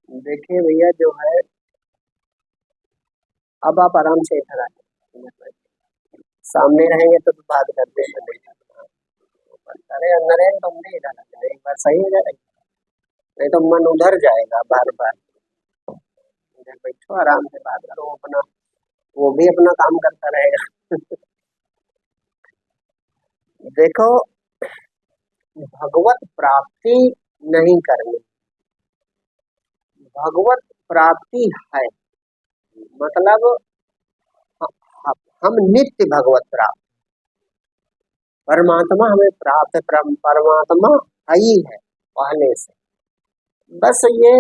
देखिए भैया जो है, अब आप आराम से इधर आ जाइए। सामने रहेंगे तो बात करते हैं नहीं। अरे नरेंद्र तुम भी इधर आ जाए, एक बार सही हो जाएगा, नहीं तो मन उधर जाएगा बार बार। इधर बैठो आराम से बात करो अपना, वो भी अपना काम करता रहेगा। देखो, भगवत प्राप्ति नहीं करनी, भगवत प्राप्ति है। मतलब हम नित्य भगवत प्राप्त, परमात्मा हमें प्राप्त है, परमात्मा है ही है पहले से। बस ये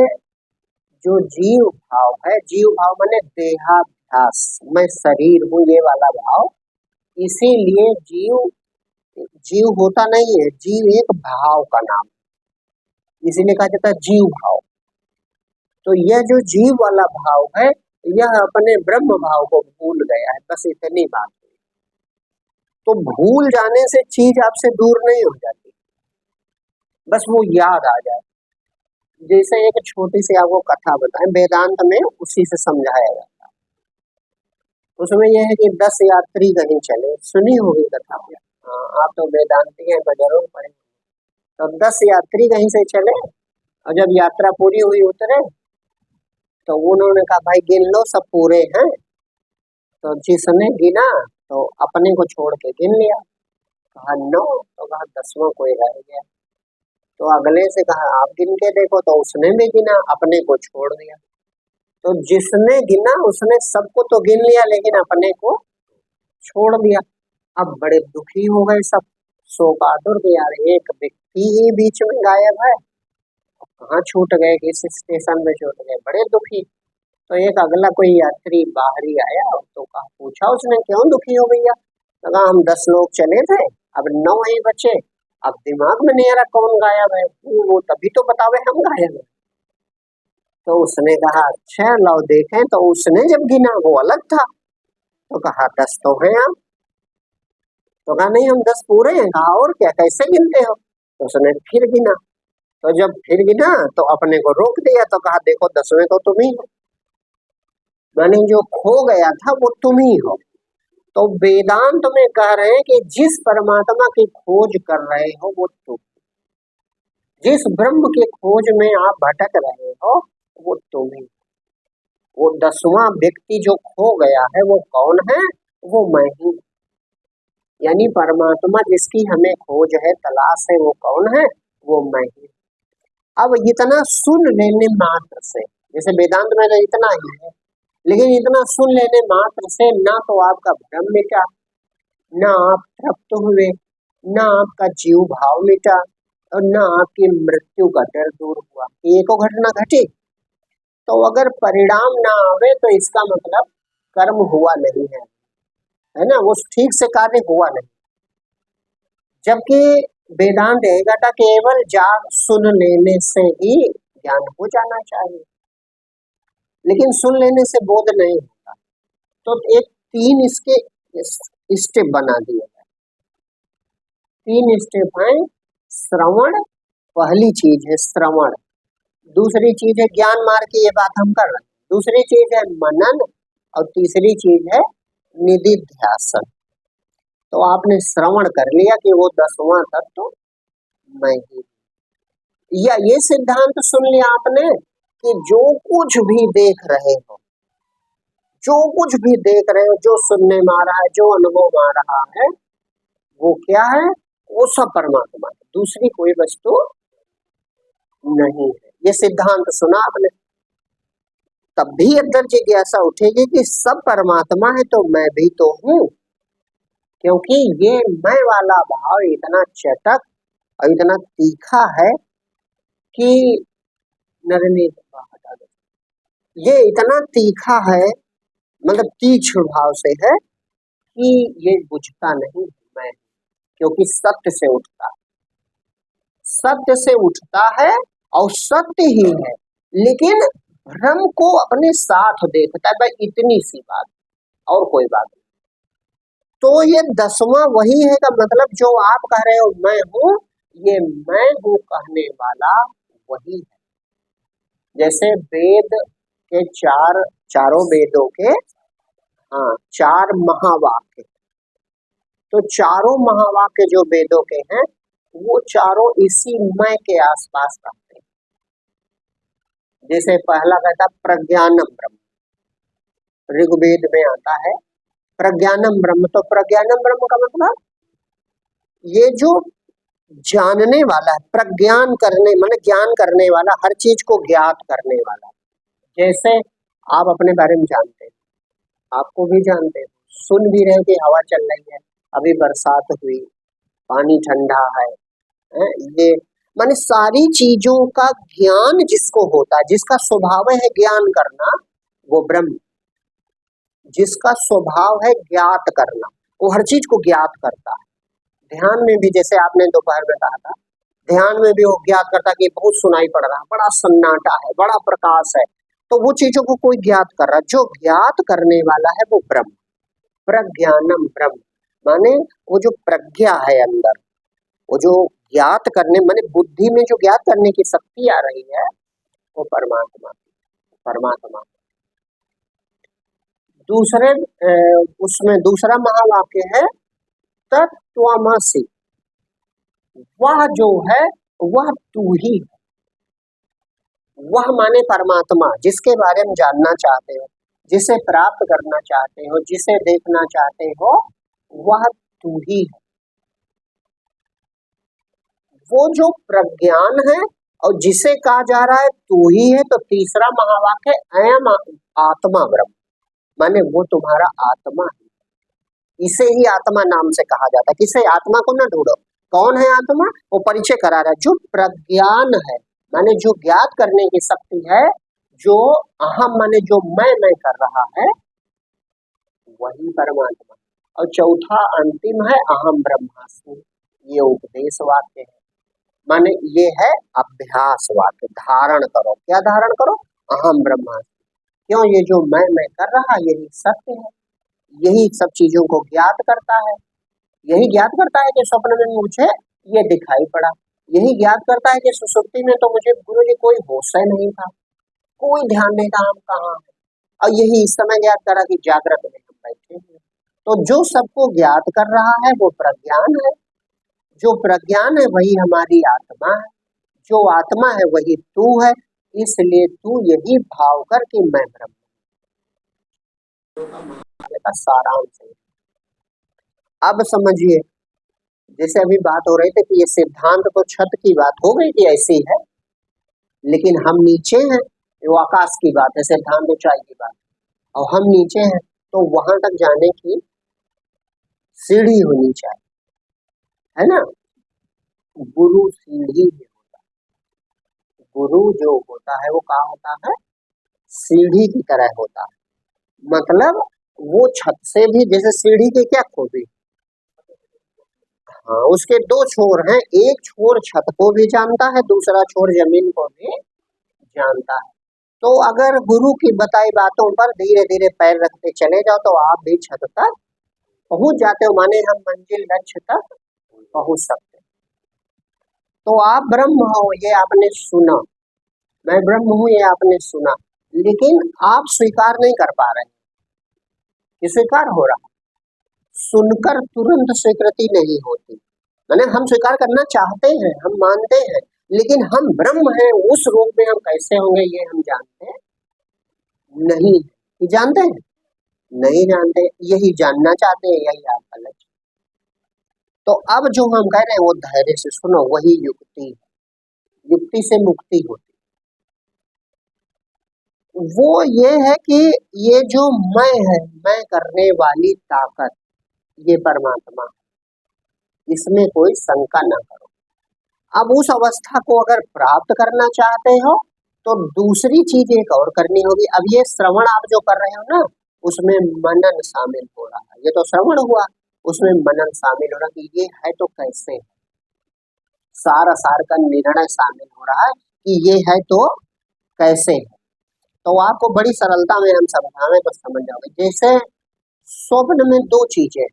जो जीव भाव है, जीव भाव माने देहाध्यास, मैं शरीर हूँ ये वाला भाव, इसीलिए जीव जीव होता नहीं है, जीव एक भाव का नाम, इसीलिए कहा जाता है जीव भाव। तो यह जो जीव वाला भाव है, यह अपने ब्रह्म भाव को भूल गया है, बस इतनी बात है। तो भूल जाने से चीज आपसे दूर नहीं हो जाती, बस वो याद आ जाए। जैसे एक छोटी सी आपको कथा बताएं, वेदांत में उसी से समझाया जाता है। उसमें यह है कि 10 यात्री कहीं चले, सुनी होगी कथा। हाँ, आप तो वेदांती हैं तो जरूर पढ़े। तो 10 यात्री कहीं से चले, और जब यात्रा पूरी हुई उतरे, तो उन्होंने कहा भाई गिन लो सब पूरे हैं। तो जिसने गिना तो अपने को छोड़ के गिन लिया, कहा 9, तो कहा 10वां कोई रह गया। तो अगले से कहा आप गिन के देखो, तो उसने भी गिना, अपने को छोड़ दिया। तो जिसने गिना उसने सबको तो गिन लिया, लेकिन अपने को छोड़ दिया। अब बड़े दुखी हो गए सब, शोकातुर कि यार एक व्यक्ति ही बीच में गायब है, कहाँ छूट गए, किस स्टेशन में छूट गए, बड़े दुखी। तो एक अगला कोई यात्री बाहरी आया, तो कहा, पूछा उसने क्यों दुखी हो भैया। तो कहा हम 10 लोग चले थे, अब 9 ही बचे, अब दिमाग में नहीं आ रहा कौन गायब है, वो तभी तो बतावे हम गायब है। तो उसने कहा अच्छा लाओ देखें, तो उसने जब गिना वो अलग था। तो कहा 10 तो हैं आप। तो कहा नहीं हम 10 पूरे हैं। कहा और क्या, कैसे गिनते हो। तो उसने फिर गिना, तो जब फिर गिना तो अपने को रोक दिया, तो कहा देखो 10वें तो तुम ही हो, माने जो खो गया था वो तुम ही हो। तो वेदांत में कह रहे हैं कि जिस परमात्मा की खोज कर रहे हो वो तुम, जिस ब्रह्म की खोज में आप भटक रहे हो वो तुम ही। वो 10वां व्यक्ति जो खो गया है वो कौन है, वो मैं ही। यानी परमात्मा जिसकी हमें खोज है, तलाश है, वो कौन है, वो मैं ही। अब इतना सुन लेने मात्र से, जैसे वेदांत में तो इतना ही है, लेकिन इतना सुन लेने मात्र से ना तो आपका भ्रम मिटा, ना आप तृप्त हुए, ना आपका जीव भाव मिटा, और ना आपकी मृत्यु का डर दूर हुआ। एको घटना घटी, तो अगर परिणाम ना आवे तो इसका मतलब कर्म हुआ नहीं है ना, वो ठीक से कार्य हुआ नहीं। जबकि वेदांत कहेगा था केवल जाग सुन लेने से ही ज्ञान हो जाना चाहिए, लेकिन सुन लेने से बोध नहीं होता। तो एक 3 इसके स्टेप बना दिए गए। 3 स्टेप हैं। श्रवण पहली चीज है, श्रवण। दूसरी चीज है ज्ञान मार्ग की, ये बात हम कर रहे हैं। दूसरी चीज है मनन, और तीसरी चीज है निधिध्यासन। तो आपने श्रवण कर लिया कि वो 10वां तत्व मैं ही, या ये सिद्धांत सुन लिया आपने कि जो कुछ भी देख रहे हो, जो कुछ भी देख रहे हो, जो सुनने में आ रहा है, जो अनुभव में आ रहा है, वो क्या है, वो सब परमात्मा है, दूसरी कोई वस्तु नहीं है। ये सिद्धांत सुना आपने, तब भी अंदर जिज्ञासा उठेगी कि सब परमात्मा है तो मैं भी तो हूँ। क्योंकि ये मैं वाला भाव इतना चटक और इतना तीखा है कि ये इतना तीखा है, मतलब तीक्ष्ण भाव से है कि ये बुझता नहीं मैं, क्योंकि सत्य से उठता है, सत्य से उठता है और सत्य ही है, लेकिन भ्रम को अपने साथ देखता है। भाई इतनी सी बात, और कोई बात नहीं। तो ये 10वां वही है का मतलब, जो आप कह रहे हो मैं हूँ, ये मैं हूँ कहने वाला वही है। जैसे वेद के चारों वेदों के हाँ 4 महावाक्य, तो चारों महावाक्य जो वेदों के हैं वो चारों इसी मैं के आसपास रहते हैं। जैसे पहला कहता प्रज्ञानम ब्रह्म, ऋग्वेद में आता है प्रज्ञानम ब्रह्म, तो प्रज्ञानम ब्रह्म का मतलब ये जो जानने वाला है, प्रज्ञान करने माने ज्ञान करने वाला, हर चीज को ज्ञात करने वाला। जैसे आप अपने बारे में जानते हैं, आपको भी जानते हैं, सुन भी रहे कि हवा चल रही है, अभी बरसात हुई, पानी ठंडा है, ये माने सारी चीजों का ज्ञान जिसको होता है, जिसका स्वभाव है ज्ञान करना, वो ब्रह्म। जिसका स्वभाव है ज्ञात करना, वो हर चीज को ज्ञात करता है। ध्यान में भी जैसे आपने दोपहर में कहा था, ध्यान में भी वो ज्ञात करता कि बहुत सुनाई पड़ रहा है, बड़ा सन्नाटा है, बड़ा प्रकाश है, तो वो चीजों को कोई ज्ञात कर रहा है। जो ज्ञात करने वाला है वो ब्रह्म, प्रज्ञानम ब्रह्म माने वो जो प्रज्ञा है अंदर, वो जो ज्ञात करने माने बुद्धि में जो ज्ञात करने की शक्ति आ रही है वो परमात्मा परमात्मा। दूसरे उसमें दूसरा महावाक्य है तत्त्वमसि, वह जो है वह तू ही है। वह माने परमात्मा, जिसके बारे में जानना चाहते हो, जिसे प्राप्त करना चाहते हो, जिसे देखना चाहते हो, वह तू ही है। वो जो प्रज्ञान है और जिसे कहा जा रहा है तू ही है, तो तीसरा महावाक्य अयम आत्मा ब्रह्म माने वो तुम्हारा आत्मा है। इसे ही आत्मा नाम से कहा जाता है। किसे? आत्मा को ना ढूंढो, कौन है आत्मा, वो परिचय करा रहा है। जो प्रज्ञान है माने जो ज्ञात करने की शक्ति है, जो अहम माने जो मैं कर रहा है, वही परमात्मा। और चौथा अंतिम है अहम ब्रह्मास्मि, ये उपदेश वाक्य है, माने ये है अभ्यास वाक्य। धारण करो, क्या धारण करो? अहम ब्रह्मास्मि। क्यों? ये जो मैं कर रहा यही सत्य है, यही सब चीजों को ज्ञात करता है। यही ज्ञात करता है कि स्वप्न में मुझे ये दिखाई पड़ा, यही ज्ञात करता है कि सुसुप्ति में तो मुझे गुरु जी कोई होश ही नहीं था, कोई ध्यान नहीं था हम कहाँ है, और यही इस समय ज्ञात करा कि जागृत में हम बैठे हैं। तो जो सबको ज्ञात कर रहा है वो प्रज्ञान है, जो प्रज्ञान है वही हमारी आत्मा है, जो आत्मा है वही तू है। इसलिए तू यही भाव कर कि मैं ब्रह्म का सारांश है। अब समझिए, जैसे अभी बात हो रही थी कि ये सिद्धांत तो छत की बात हो गई कि ऐसी है, लेकिन हम नीचे हैं, वो आकाश की बात है, सिद्धांत ऊंचाई की बात, और हम नीचे हैं, तो वहां तक जाने की सीढ़ी होनी चाहिए, है ना। गुरु सीढ़ी ही होता है, गुरु जो होता है वो क्या होता है? सीढ़ी की तरह होता है। मतलब वो छत से भी, जैसे सीढ़ी की क्या खूबी, हाँ उसके दो छोर हैं, एक छोर छत को भी जानता है, दूसरा छोर जमीन को भी जानता है। तो अगर गुरु की बताई बातों पर धीरे धीरे पैर रखते चले जाओ तो आप भी छत तक पहुंच जाते हो, माने हम मंजिल लक्ष्य तक पहुंच सकते। तो आप ब्रह्म हो ये आपने सुना, मैं ब्रह्म हूं ये आपने सुना, लेकिन आप स्वीकार नहीं कर पा रहे। ये स्वीकार हो रहा, सुनकर तुरंत स्वीकृति नहीं होती, माने हम स्वीकार करना चाहते हैं, हम मानते हैं, लेकिन हम ब्रह्म हैं उस रूप में हम कैसे होंगे ये हम जानते नहीं। ये जानते हैं? नहीं जानते, यही जानना चाहते हैं, यही आपका लक्ष्य। तो अब जो हम कह रहे हैं वो धैर्य से सुनो, वही युक्ति है, युक्ति से मुक्ति होती। वो ये है कि ये जो मैं है, मैं करने वाली ताकत, ये परमात्मा, इसमें कोई शंका ना करो। अब उस अवस्था को अगर प्राप्त करना चाहते हो तो दूसरी चीज एक और करनी होगी। अब ये श्रवण आप जो कर रहे हो ना, उसमें मनन शामिल हो रहा है। ये तो श्रवण हुआ, उसमें मनन शामिल हो रहा कि ये है तो कैसे है, सार सार का निर्णय शामिल हो रहा है कि ये है तो कैसे है। तो आपको बड़ी सरलता में हम समझाएं तो समझ जाओगे। जैसे स्वप्न में दो चीजें,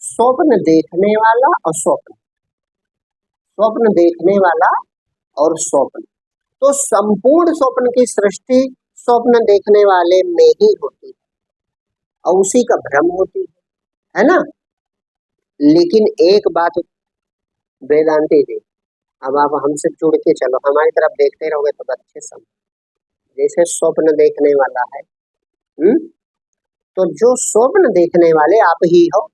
स्वप्न देखने वाला और स्वप्न, स्वप्न देखने वाला और स्वप्न। तो संपूर्ण स्वप्न की सृष्टि स्वप्न देखने वाले में ही होती है और उसी का भ्रम होती है ना। लेकिन एक बात वेदांती जी, अब आप हमसे जुड़ के चलो, हमारी तरफ देखते रहोगे तो अच्छे समझ। जैसे स्वप्न देखने वाला है, तो जो स्वप्न देखने वाले आप ही हो,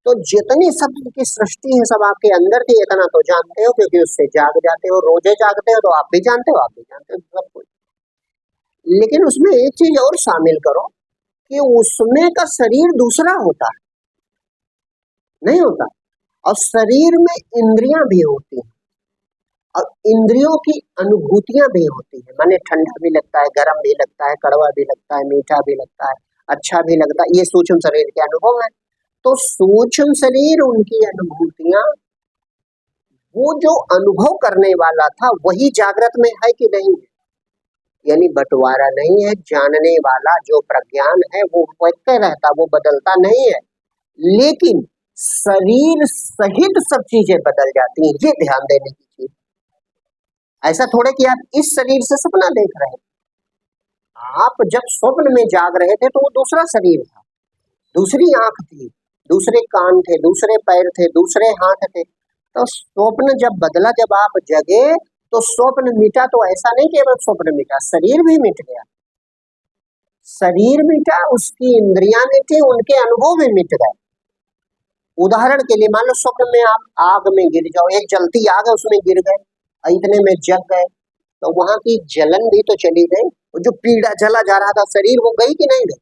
तो जितनी शब्द की सृष्टि है सब आपके अंदर थी, इतना तो जानते हो क्योंकि उससे जाग जाते हो, रोजे जागते हो, तो आप भी जानते हो, आप भी जानते हो सब कुछ। लेकिन उसमें एक चीज और शामिल करो कि उसमें का शरीर दूसरा होता है, नहीं होता, और शरीर में इंद्रियां भी होती हैं और इंद्रियों की अनुभूतियां भी होती है, माने ठंडा भी लगता है, गर्म भी लगता है, कड़वा भी लगता है, मीठा भी लगता है, अच्छा भी लगता है, ये सूक्ष्म शरीर के अनुभव है। तो सूक्ष्म शरीर, उनकी अनुभूतियां, वो जो अनुभव करने वाला था वही जागृत में है कि नहीं, यानी बंटवारा नहीं है, जानने वाला जो प्रज्ञान है वो वैसे रहता, वो बदलता नहीं है, लेकिन शरीर सहित सब चीजें बदल जाती हैं, ये ध्यान देने की चीज। ऐसा थोड़े कि आप इस शरीर से सपना देख रहे हैं, आप जब स्वप्न में जाग रहे थे तो वो दूसरा शरीर था, दूसरी आंख थी, दूसरे कान थे, दूसरे पैर थे, दूसरे हाथ थे। तो स्वप्न जब बदला, जब आप जगे तो स्वप्न मिटा, तो ऐसा नहीं केवल स्वप्न मिटा, शरीर भी मिट गया, शरीर मिटा, उसकी इंद्रियां मिटी, उनके अनुभव भी मिट गए। उदाहरण के लिए मान लो स्वप्न में आप आग में गिर जाओ, एक जलती आग है उसमें गिर गए, इतने में जग गए, तो वहां की जलन भी तो चली गई, जो पीड़ा जला जा रहा था शरीर, वो गई कि नहीं गई?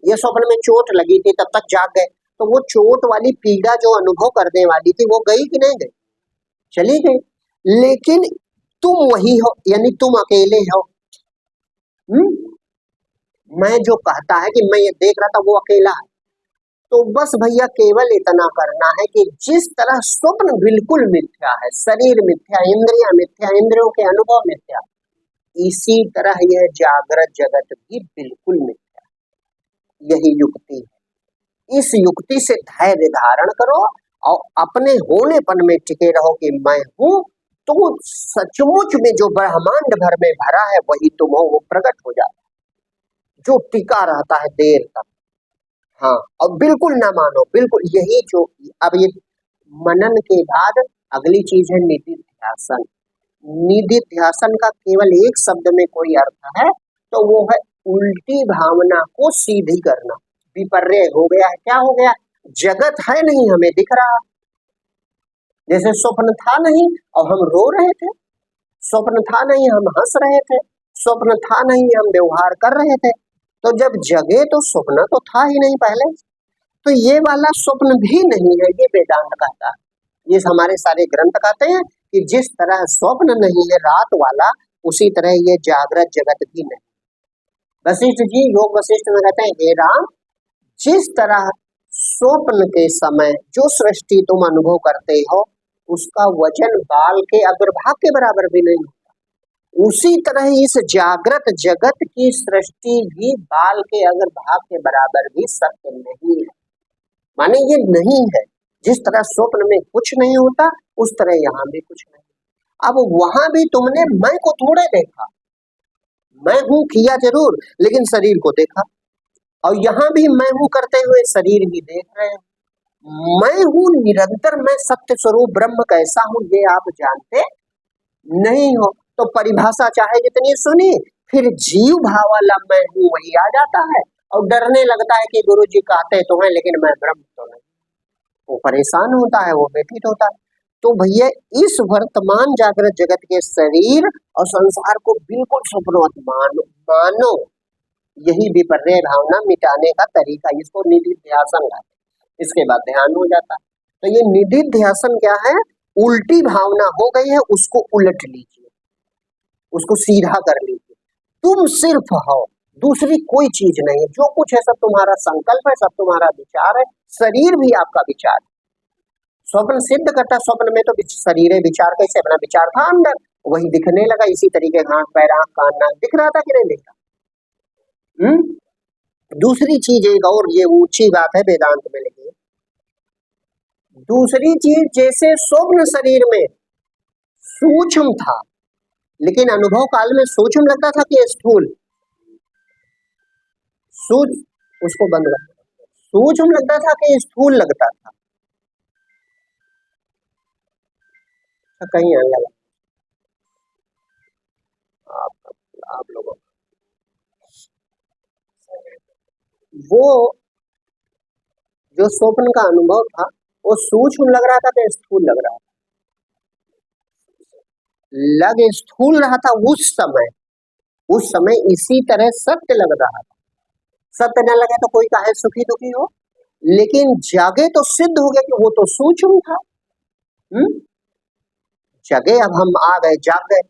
ये स्वप्न में चोट लगी थी, तब तक जाग गए, तो वो चोट वाली पीड़ा जो अनुभव करने वाली थी वो गई कि नहीं गई? चली गई। लेकिन तुम वही हो, यानी तुम अकेले हो। मैं जो कहता है कि मैं ये देख रहा था वो अकेला है। तो बस भैया केवल इतना करना है कि जिस तरह स्वप्न बिल्कुल मिथ्या है, शरीर मिथ्या, इंद्रियां मिथ्या, इंद्रियों के अनुभव मिथ्या, इसी तरह यह जागृत जगत भी बिल्कुल मिथ्या। यही युक्ति है, इस युक्ति से धैर्य धारण करो और अपने होनेपन में टिके रहो कि मैं हूं, तो सचमुच में जो ब्रह्मांड भर में भरा है वही तुम हो, वो प्रकट हो जाता है, जो टिका रहता है देर तक। हाँ, और बिल्कुल ना मानो, बिल्कुल यही जो अब ये मनन के बाद अगली चीज है निधिध्यासन। निधिध्यासन का केवल एक शब्द में कोई अर्थ है तो वो है उल्टी भावना को सीधी करना। विपर्य हो गया है, क्या हो गया? जगत है नहीं, हमें दिख रहा, जैसे स्वप्न था नहीं और हम रो रहे थे, स्वप्न था नहीं हम हंस रहे थे, स्वप्न था नहीं हम व्यवहार कर रहे थे, तो जब जगे तो स्वप्न तो था ही नहीं पहले, तो ये वाला स्वप्न भी नहीं है, ये वेदांत कहता है। ये हमारे सारे ग्रंथ कहते हैं कि जिस तरह स्वप्न नहीं है रात वाला, उसी तरह ये जागृत जगत भी नहीं। वशिष्ठ जी योग वशिष्ठ में कहते हैं, हे राम, जिस तरह स्वप्न के समय जो सृष्टि तुम अनुभव करते हो उसका वजन बाल के अग्रभाग के बराबर भी नहीं होता, उसी तरह इस जागृत जगत की सृष्टि भी बाल के अग्रभाग के बराबर भी सत्य नहीं है। माने ये नहीं है, जिस तरह स्वप्न में कुछ नहीं होता उस तरह यहाँ भी कुछ नहीं। अब वहां भी तुमने मैं को थोड़े देखा, मैं हूं किया जरूर, लेकिन शरीर को देखा, और यहाँ भी मैं हूं करते हुए शरीर भी देख रहे हैं। मैं हूं निरंतर, मैं सत्य स्वरूप ब्रह्म कैसा हूं ये आप जानते नहीं हो, तो परिभाषा चाहे जितनी सुनी, फिर जीव भाव वाला मैं हूं वही आ जाता है और डरने लगता है कि गुरु जी कहते तो हैं लेकिन मैं ब्रह्म तो नहीं, वो परेशान होता है, वो व्यथित होता है। तो भैया इस वर्तमान जागृत जगत के शरीर और संसार को बिल्कुल स्वप्नवत मानो, यही विपर्य भावना मिटाने का तरीका, इसको निधिध्यासन कहते हैं। इसके बाद ध्यान हो जाता है। तो ये निधिध्यासन क्या है? उल्टी भावना हो गई है उसको उलट लीजिए, उसको सीधा कर लीजिए, तुम सिर्फ हो, दूसरी कोई चीज नहीं है, जो कुछ है सब तुम्हारा संकल्प है, सब तुम्हारा विचार है, शरीर भी आपका विचार है। स्वप्न सिद्ध करता, स्वप्न में तो शरीर विचार कैसे, अपना विचार था अंदर, वही दिखने लगा, इसी तरीके हाथ पैर आंख कान नाक दिख रहा था कि नहीं दिख रहा। दूसरी चीज एक और ये ऊंची बात है वेदांत में लिखी, दूसरी चीज जैसे स्वप्न शरीर में सूक्ष्म था लेकिन अनुभव काल में सूक्ष्म लगता था कि स्थूल, उसको बंद कर, सूक्ष्म लगता था कि स्थूल लगता था। कहीं अलग आप लोगों वो जो स्वप्न का अनुभव था वो सूक्ष्म लग रहा था कि स्थूल लग रहा था? लग स्थूल रहा था उस समय इसी तरह सत्य लग रहा था। सत्य न लगे तो कोई काहे सुखी दुखी हो, लेकिन जागे तो सिद्ध हो गया कि वो तो सूक्ष्म था। जगे अब हम आ गए, जाग गए,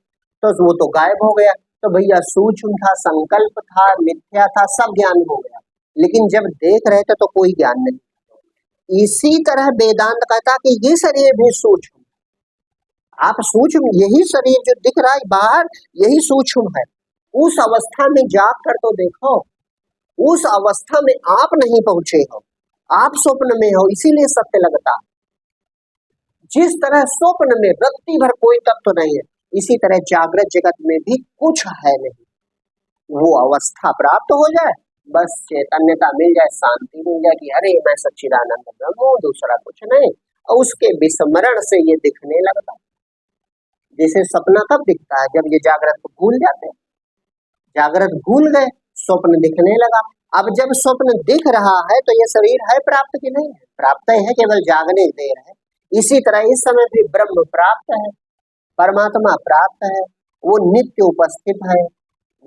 तो वो तो गायब हो गया। तो भैया सूक्ष्म था, संकल्प था, मिथ्या था, सब ज्ञान हो गया, लेकिन जब देख रहे थे तो कोई ज्ञान नहीं। इसी तरह वेदांत कहता कि ये शरीर भी सूक्ष्म, आप सूक्ष्म, यही शरीर जो दिख रहा है बाहर यही सूक्ष्म है। उस अवस्था में जाग कर तो देखो, उस अवस्था में आप नहीं पहुंचे हो, आप स्वप्न में हो, इसीलिए सत्य लगता। जिस तरह स्वप्न में रत्ती भर कोई तत्व नहीं है, इसी तरह जागृत जगत में भी कुछ है नहीं। वो अवस्था प्राप्त हो जाए, बस चैतन्यता मिल जाए, शांति मिल जाए कि अरे मैं सच्चिदानंद ब्रह्म हूँ, दूसरा कुछ नहीं, और उसके विस्मरण से ये दिखने लगता। जैसे सपना कब दिखता है? जब ये जागृत को भूल जाते हैं, जागृत भूल गए, स्वप्न दिखने लगा। अब जब स्वप्न दिख रहा है तो ये शरीर है प्राप्त कि नहीं है? प्राप्त है, केवल जागने देर है। इसी तरह इस समय भी ब्रह्म प्राप्त है, परमात्मा प्राप्त है, वो नित्य उपस्थित है,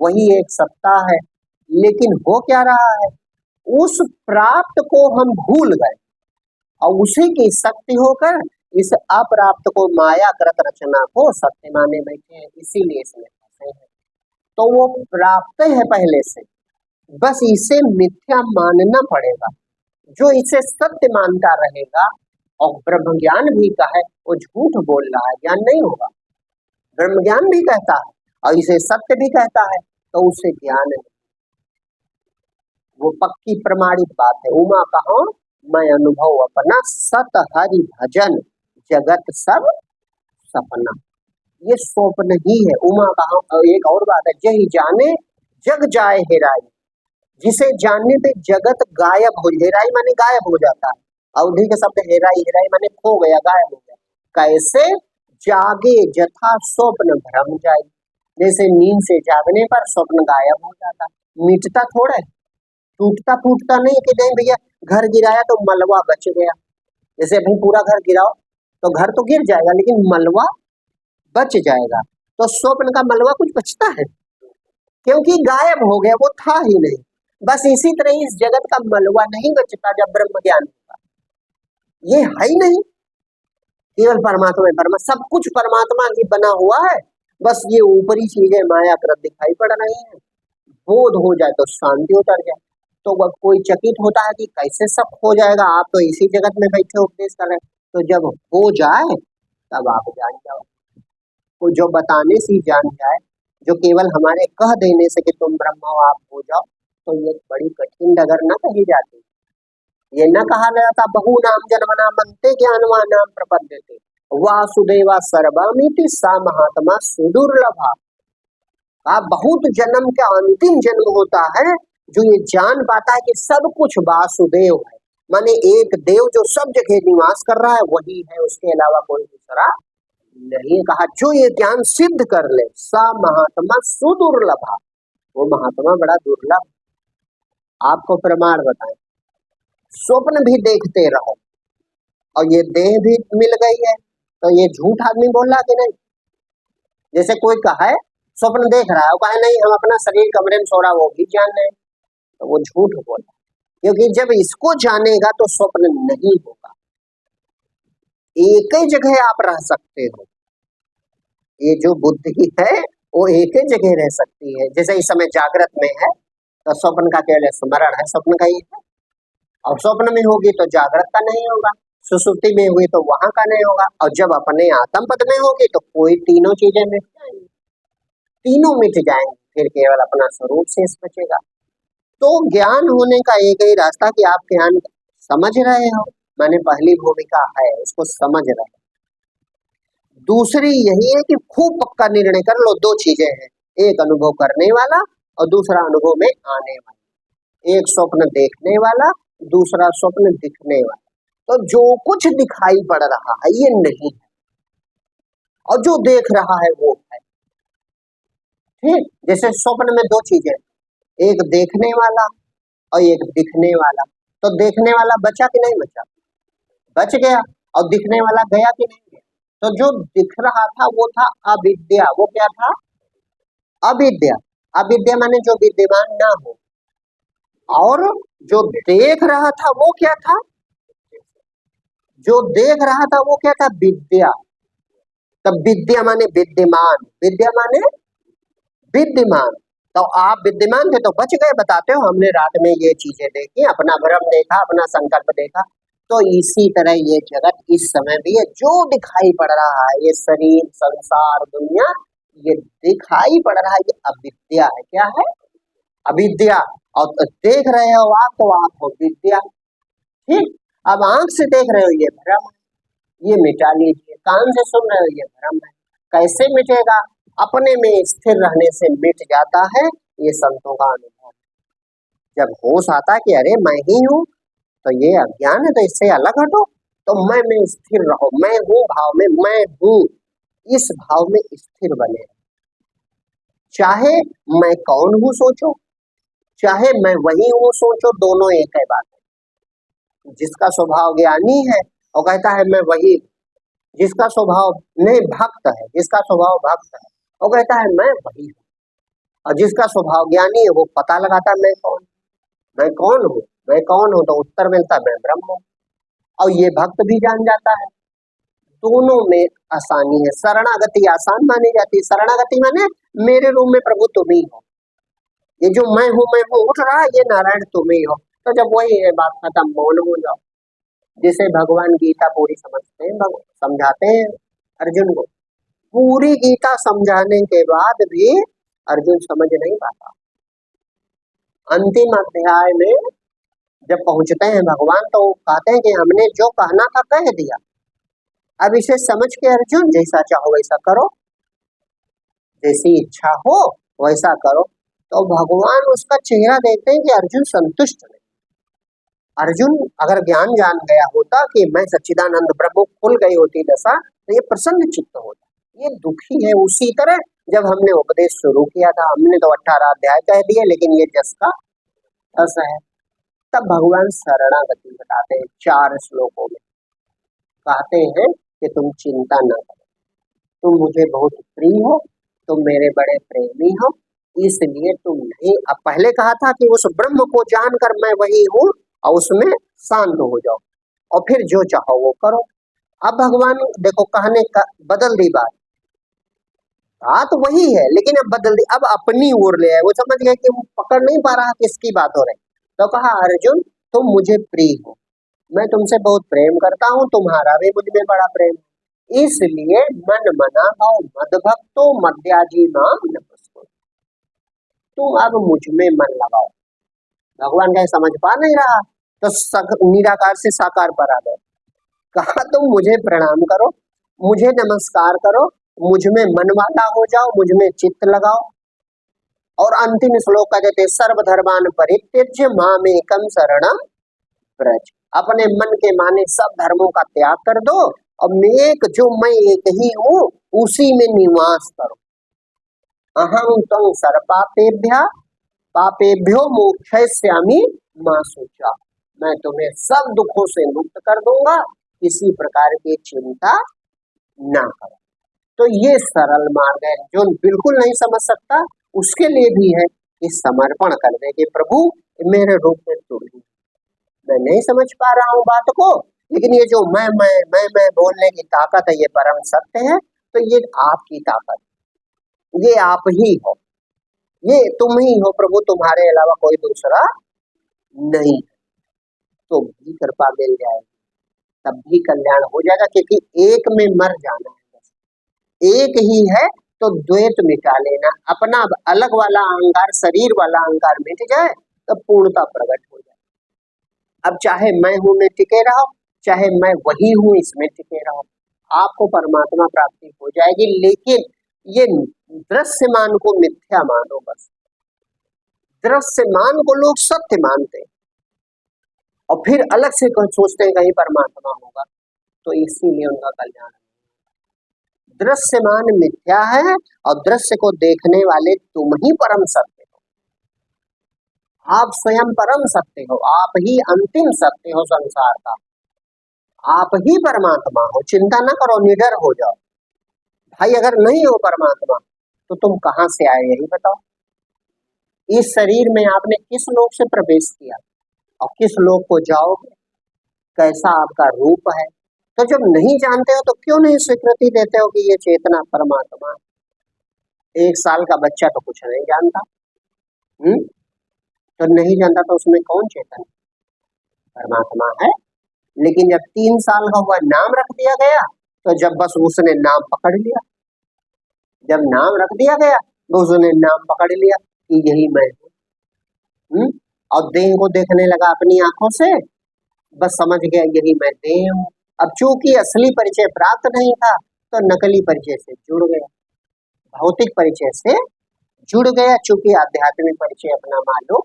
वही एक सत्ता है। लेकिन हो क्या रहा है, उस प्राप्त को हम भूल गए और उसी की शक्ति होकर इस अप्राप्त को माया कृत रचना को सत्य माने बैठे हैं, इसीलिए इसमें फंसे हैं। तो वो प्राप्त है पहले से, बस इसे मिथ्या मानना पड़ेगा। जो इसे सत्य मानता रहेगा और ब्रह्म ज्ञान भी का है, वो झूठ बोल रहा है, ज्ञान नहीं होगा। ब्रह्म ज्ञान भी कहता है और इसे सत्य भी कहता है, तो उसे ज्ञान नहीं। वो पक्की प्रमाणित बात है। उमा कहो मैं अनुभव अपना, सत हरि भजन जगत सब सपना। ये स्वप्न ही है। उमा कहो, एक और बात है, जही जाने जग जाए हेराई, जिसे जानने पे जगत गायब हो, हेराई माने गायब हो जाता है। अवधि का शब्द हेराई, हेराई माने खो गया, गायब हो गया। कैसे? जागे जथा स्वप्न भ्रम जाए, जैसे नींद से जागने पर स्वप्न गायब हो जाता, मिटता थोड़ा है, टूटता फूटता नहीं कि नहीं भैया घर गिराया तो मलबा बच गया। जैसे अभी पूरा घर गिराओ तो घर तो गिर जाएगा लेकिन मलबा बच जाएगा। तो स्वप्न का मलबा कुछ बचता है? क्योंकि गायब हो गया, वो था ही नहीं। बस इसी तरह इस जगत का मलबा नहीं बचता जब ब्रह्म ज्ञान होगा। ये है ही नहीं, केवल परमात्मा है, सब कुछ परमात्मा ही बना हुआ है। बस ये ऊपरी चीजें मायाकृत दिखाई पड़ रही है। बोध हो जाए तो शांति उतर जाए। तो वह कोई चकित होता है कि कैसे सब हो जाएगा, आप तो इसी जगत में बैठे उपदेश कर रहे हैं। तो जब हो जाए तब आप जान जाओ। कोई जो बताने से ही जान जाए, जो केवल हमारे कह देने से कि तुम ब्रह्म हो आप हो जाओ, तो ये बड़ी कठिन डगर न कही जाती। ये न कहा जाता बहु नाम जन्मना मनते ज्ञानवान नाम प्रपद्यते वासुदेवा सर्वमिति सा महात्मा सुदुर्लभा। आप बहुत जन्म का अंतिम जन्म होता है जो ये जान पाता है कि सब कुछ वासुदेव है, माने एक देव जो सब जगह निवास कर रहा है वही है, उसके अलावा कोई दूसरा नहीं। कहा जो ये ज्ञान सिद्ध कर ले सा महात्मा सुदुर्लभा, वो महात्मा बड़ा दुर्लभ। आपको प्रमाण बताएं, स्वप्न भी देखते रहो और ये देह भी मिल गई है, तो ये झूठ आदमी बोल रहा कि नहीं? जैसे कोई कहे स्वप्न देख रहा है, वो कहे नहीं हम अपना शरीर कमरे में सो रहा, वो भी जान रहे, तो वो झूठ बोल रहा। क्योंकि जब इसको जानेगा तो स्वप्न नहीं होगा। एक ही जगह आप रह सकते हो, ये जो बुद्धि है वो एक ही जगह रह सकती है। जैसे इस समय जागृत में है तो स्वप्न का केवल स्मरण है, स्वप्न का ही है, और स्वप्न में होगी तो जागृत का नहीं होगा, सुसुप्ति में हुई तो वहां का नहीं होगा, और जब अपने आत्म पद में होगी तो कोई तीनों चीजें मिट जाएंगी, तीनों मिट जाएंगे, फिर केवल अपना स्वरूप शेष बचेगा। तो ज्ञान होने का एक ही रास्ता कि आप ज्ञान समझ रहे हो, माने पहली भूमिका है उसको समझ रहे हो। दूसरी यही है कि खूब पक्का निर्णय कर लो, दो चीजें हैं, एक अनुभव करने वाला और दूसरा अनुभव में आने वाला। एक स्वप्न देखने वाला, दूसरा स्वप्न दिखने वाला। तो जो कुछ दिखाई पड़ रहा है ये नहीं है, और जो देख रहा है वो है। ठीक, जैसे स्वप्न में दो चीजें, एक देखने वाला और एक दिखने वाला। तो देखने वाला बचा कि नहीं बचा? बच गया। और दिखने वाला गया कि नहीं गया? तो जो दिख रहा था वो था अविद्या। वो क्या था? अविद्या। अविद्या माने जो विद्यमान ना हो। और जो देख रहा था वो क्या था? जो देख रहा था वो क्या था? विद्या। तब विद्या माने विद्यमान, विद्या माने विद्यमान। तो आप विद्यमान थे तो बच गए। बताते हो हमने रात में ये चीजें देखी, अपना भ्रम देखा, अपना संकल्प देखा। तो इसी तरह ये जगत इस समय भी है, जो दिखाई पड़ रहा है, ये शरीर, संसार, दुनिया, ये दिखाई पड़ रहा है, ये अविद्या है। क्या है? अविद्या। और देख रहे हो आप तो आप हो विद्या। ठीक, अब आंख से देख रहे हो ये भ्रम है, ये मिटा लीजिए। कान से सुन रहे हो ये भ्रम है। कैसे मिटेगा? अपने में स्थिर रहने से मिट जाता है। ये संतों का अनुभव। जब होश आता है कि अरे मैं ही हूँ, तो ये अज्ञान है, तो इससे अलग हटो। तो मैं में स्थिर रहो, मैं हूँ भाव में, मैं हूँ इस भाव में स्थिर बने। चाहे मैं कौन हूँ सोचो, चाहे मैं वही हूँ सोचो, दोनों एक है बात है। जिसका स्वभाव ज्ञानी है वो कहता है मैं वही, जिसका स्वभाव नहीं भक्त है, जिसका स्वभाव भक्त है वो कहता है मैं वही हूँ। और जिसका स्वभाव ज्ञानी है वो पता लगाता है मैं कौन, मैं कौन हूँ, मैं कौन हूँ, तो उत्तर मिलता है मैं ब्रह्म हूँ। और ये भक्त भी जान जाता है। दोनों में आसानी है। शरणागति आसान मानी जाती है। शरणागति माने मेरे रूम में प्रभु तुम ही हो, ये जो मैं हूँ उठ रहा है, ये नारायण तुम ही हो। तो जब वही है बात खत्म, मौन हो जाओ। जिसे भगवान गीता पूरी समझते हैं, समझाते हैं अर्जुन को, पूरी गीता समझाने के बाद भी अर्जुन समझ नहीं पाता। अंतिम अध्याय में जब पहुंचते हैं भगवान तो कहते हैं कि हमने जो कहना था कह दिया, अब इसे समझ के अर्जुन जैसा चाहो वैसा करो, जैसी इच्छा हो वैसा करो। तो भगवान उसका चेहरा देखते हैं कि अर्जुन संतुष्ट नहीं। अर्जुन अगर ज्ञान जान गया होता कि मैं सच्चिदानंद ब्रह्म, खुल गई होती दशा, तो ये प्रसन्न चित्त होता। ये दुखी है। उसी तरह जब हमने उपदेश शुरू किया था, हमने तो 18 अध्याय कह दिए, लेकिन ये जस का तस है। तब भगवान शरणागति बताते हैं 4 श्लोकों में। कहते हैं कि तुम चिंता न करो, तुम मुझे बहुत प्रिय हो, तुम मेरे बड़े प्रेमी हो, इसलिए तुम नहीं। अब पहले कहा था कि उस ब्रह्म को जानकर मैं वही हूँ और उसमें शांत हो जाओ और फिर जो चाहो वो करो। अब भगवान देखो कहने का बदल दी बात, बात वही है लेकिन अब बदल दी, अब अपनी ओर ले आए। वो समझ गए कि वो पकड़ नहीं पा रहा किसकी बात हो रही। तो कहा अर्जुन तुम मुझे प्रिय हो, मैं तुमसे बहुत प्रेम करता हूँ, तुम्हारा भी मुझ में बड़ा प्रेम, इसलिए मन मना भाव मद भक्तो मध्याजी नाम नमस्को, तुम अब मुझ में मन लगाओ। भगवान कहे समझ पा नहीं रहा, तो निराकार से साकार पर आ गए। कहा तुम मुझे प्रणाम करो, मुझे नमस्कार करो, मुझ में मन वाला हो जाओ, मुझ में चित्त लगाओ। और अंतिम श्लोक का कहते सर्वधर्मान परित्यज्य मामेकं शरणं व्रज, अपने मन के माने सब धर्मों का त्याग कर दो और मैं एक ही हूँ उसी में निवास करो। अहं त्वं सर्वपापेभ्यः पापेभ्यो मोक्षयिष्यामि मा शुचा, मैं तुम्हें सब दुखों से मुक्त कर दूंगा, किसी प्रकार की चिंता ना करो। तो ये सरल मार्ग है। जो बिल्कुल नहीं समझ सकता उसके लिए भी है कि समर्पण कर दे कि प्रभु मेरे रूप में तुम ही, मैं नहीं समझ पा रहा हूँ बात को, लेकिन ये जो मैं बोलने की ताकत है ये परम सत्य है, तो ये आपकी ताकत, ये आप ही हो, ये तुम ही हो प्रभु, तुम्हारे अलावा कोई दूसरा नहीं। तो भी कृपा मिल जाएगी, तब भी कल्याण हो जाएगा, क्योंकि एक में मर जाना है, एक ही है तो द्वैत मिटा लेना, अपना अलग वाला अहंकार, शरीर वाला अहंकार मिट जाए तो पूर्णता प्रकट हो जाए। अब चाहे मैं हूं में टिके रहो, चाहे मैं वही हूं इसमें टिके रहो, आपको परमात्मा प्राप्ति हो जाएगी। लेकिन ये दृश्यमान को मिथ्या मानो, बस दृश्यमान को लोग सत्य मानते हैं और फिर अलग से सोचते हैं कहीं परमात्मा होगा, तो इसीलिए उनका कल्याण। दृश्यमान मिथ्या है और दृश्य को देखने वाले तुम ही परम सत्य हो। आप स्वयं परम सत्य हो, आप ही अंतिम सत्य हो संसार का, आप ही परमात्मा हो। चिंता न करो, निडर हो जाओ। भाई अगर नहीं हो परमात्मा तो तुम कहां से आए यही बताओ। इस शरीर में आपने किस लोक से प्रवेश किया और किस लोक को जाओगे, कैसा आपका रूप है। तो जब नहीं जानते हो तो क्यों नहीं स्वीकृति देते हो कि ये चेतना परमात्मा। 1 साल का बच्चा तो कुछ नहीं जानता, तो नहीं जानता तो उसमें कौन चेतन परमात्मा है। लेकिन जब 3 साल का हुआ, नाम रख दिया गया, तो जब बस उसने नाम पकड़ लिया, जब नाम रख दिया गया तो उसने नाम पकड़ लिया कि यही मैं हूँ। और देह को देखने लगा अपनी आंखों से, बस समझ गया यही मैं देह हूँ। अब चूंकि असली परिचय प्राप्त नहीं था तो नकली परिचय से जुड़ गया, भौतिक परिचय से जुड़ गया, चूंकि आध्यात्मिक परिचय अपना मालूम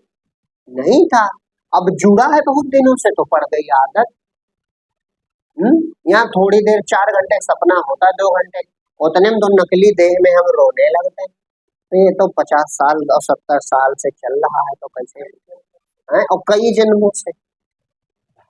नहीं था। अब जुड़ा है बहुत दिनों से तो पड़ गई आदत। यहाँ थोड़ी देर 4 घंटे सपना होता, 2 घंटे, उतने में तो नकली देह में हम रोने लगते हैं। तो ये तो 50 साल और 70 साल से चल रहा है, तो कैसे है? और कई जन्मों से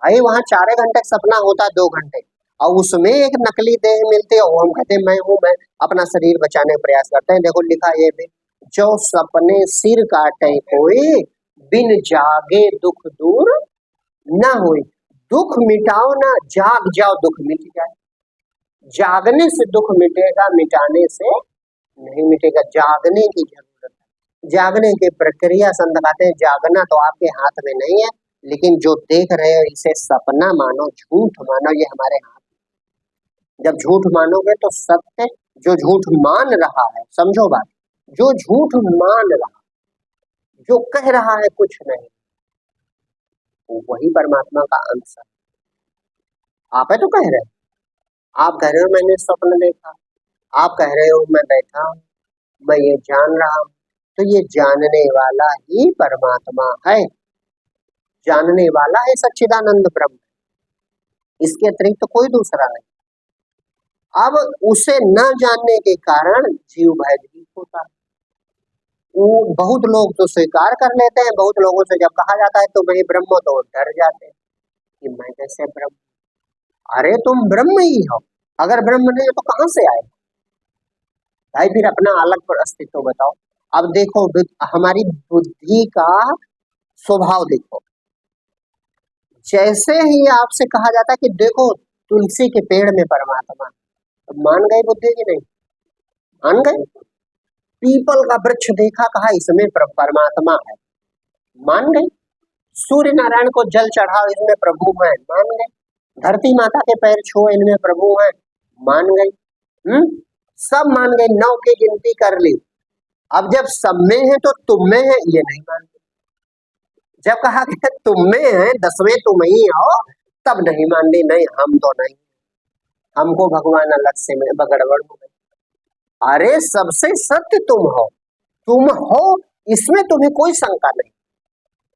भाई वहाँ 4 घंटे सपना होता, 2 घंटे, और उसमें एक नकली देह मिलती है और हम कहते हैं मैं हूँ, मैं अपना शरीर बचाने का प्रयास करते हैं। देखो लिखा ये भी, जो सपने सिर काटे कोई, बिन जागे दुख दूर ना होए। दुख मिटाओ ना, जाग जाओ दुख मिट जाए। जागने से दुख मिटेगा, मिटाने से नहीं मिटेगा। जागने की जरूरत है, जागने की प्रक्रिया संत कहते हैं। जागना तो आपके हाथ में नहीं है, लेकिन जो देख रहे हो इसे सपना मानो, झूठ मानो, ये हमारे हाथ में। जब झूठ मानोगे तो सत्य, जो झूठ मान रहा है, समझो बात, जो झूठ मान रहा, जो कह रहा है कुछ नहीं, वही परमात्मा का अंश है। आप है तो कह रहे हो, आप कह रहे हो मैंने स्वप्न देखा, आप कह रहे हो मैं बैठा हूं, मैं ये जान रहा हूं, तो ये जानने वाला ही परमात्मा है, जानने वाला है सच्चिदानंद ब्रह्म, इसके अतिरिक्त तो कोई दूसरा नहीं। अब उसे न जानने के कारण जीव भयभीत होता है। वो बहुत लोग तो स्वीकार कर लेते हैं, बहुत लोगों से जब कहा जाता है तो वही ब्रह्म, तो डर जाते हैं कि मैं कैसे ब्रह्म। अरे तुम ब्रह्म ही हो, अगर ब्रह्म नहीं हो तो कहां से आए भाई, फिर अपना अलग अस्तित्व बताओ। अब देखो हमारी बुद्धि का स्वभाव देखो, जैसे ही आपसे कहा जाता है कि देखो तुलसी के पेड़ में परमात्मा, तो मान गए बुद्धि की नहीं, मान गए। पीपल का वृक्ष देखा, कहा इसमें परमात्मा है, मान गए। सूर्य नारायण को जल चढ़ाओ, इसमें प्रभु है, मान गए। धरती माता के पैर छुओ, इनमें प्रभु है, मान गए। सब मान गए, 9 की गिनती कर ली। अब जब सब में है तो तुम में है, ये नहीं मानते। जब कहा गया तुम में है, 10वें तुम ही हो, तब नहीं मान ली, नहीं हम तो नहीं, हमको भगवान अलग से बगड़बड़ हो गई। अरे सबसे सत्य तुम हो, इसमें तुम्हें कोई शंका नहीं।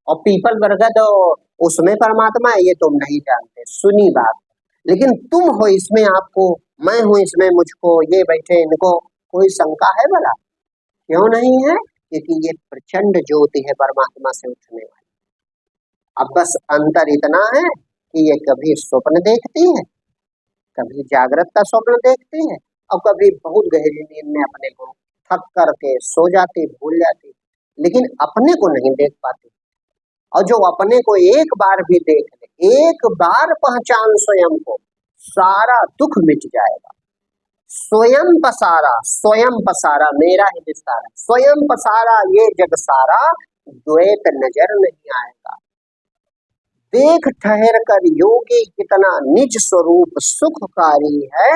और पीपल बरगद उसमें परमात्मा है, ये तुम नहीं जानते, सुनी बात। लेकिन तुम हो इसमें, आपको, मैं हूं इसमें मुझको, ये बैठे इनको कोई शंका है भला? क्यों नहीं है? क्योंकि ये प्रचंड ज्योति है परमात्मा से उठने वाली। अब बस अंतर इतना है कि ये कभी स्वप्न देखती है, कभी जागृत का स्वप्न देखती है, और कभी बहुत गहरी नींद में अपने को थक करके सो जाती, भूल जाती, लेकिन अपने को नहीं देख पाती। और जो अपने को एक बार भी देख ले, एक बार पहचान स्वयं को, सारा दुख मिट जाएगा। स्वयं पसारा मेरा ही विस्तार, स्वयं पसारा ये जग सारा, द्वैत नजर नहीं आएगा। देख ठहर कर योगी कितना निज स्वरूप सुखकारी है,